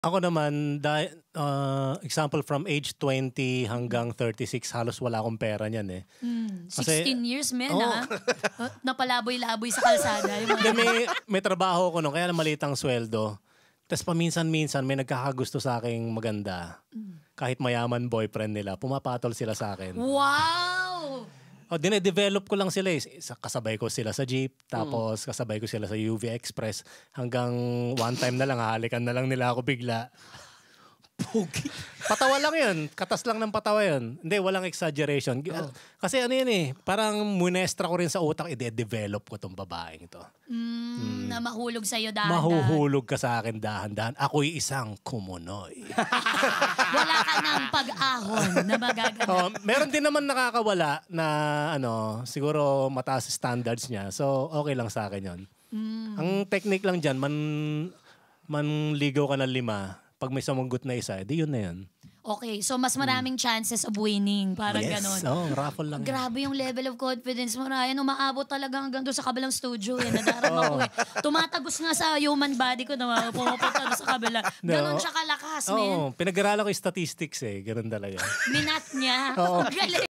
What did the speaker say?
Ako naman, example from age 20 hanggang 36, halos wala akong pera niyan eh. 16 years, men, napalaboy-laboy sa kalsada. may trabaho ko no, kaya maliit ang sweldo. Tapos paminsan-minsan may nagkakagusto sa aking maganda. Kahit mayaman boyfriend nila, pumapatol sila sa akin. Wow! Dine-develop ko lang sila eh. Kasabay ko sila sa jeep, tapos kasabay ko sila sa UV Express. Hanggang one time na lang, hahalikan na lang nila ako bigla. Pogi. Patawa lang yun. Katas lang ng patawa yun. Hindi, walang exaggeration. Kasi ano yun eh, parang munestra ko rin sa utak, i-develop ko tong babaeng ito. Na mahulog sa'yo dahan-dahan. Mahuhulog ka sa akin dahan-dahan. Ako'y isang kumunoy. Wala ka ng pag-ahon na magaganap. Meron din naman nakakawala na siguro mataas standards niya. So, okay lang sa akin yun. Ang technique lang dyan, manligaw ka ng 5. Pag may sumunggot na isa, di yun na yun. Okay, so mas maraming chances of winning. Parang ganon. Yes, raffle lang. Grabe yung level of confidence mo, Ryan. Umaabot talaga hanggang doon sa kabilang studio. Nadarama ko eh. Tumatagos nga sa human body ko na pumapunta doon sa kabila. Ganon siya kalakas, men. Pinag-aralan ko yung statistics eh. Ganon talaga. Minat niya. Galing.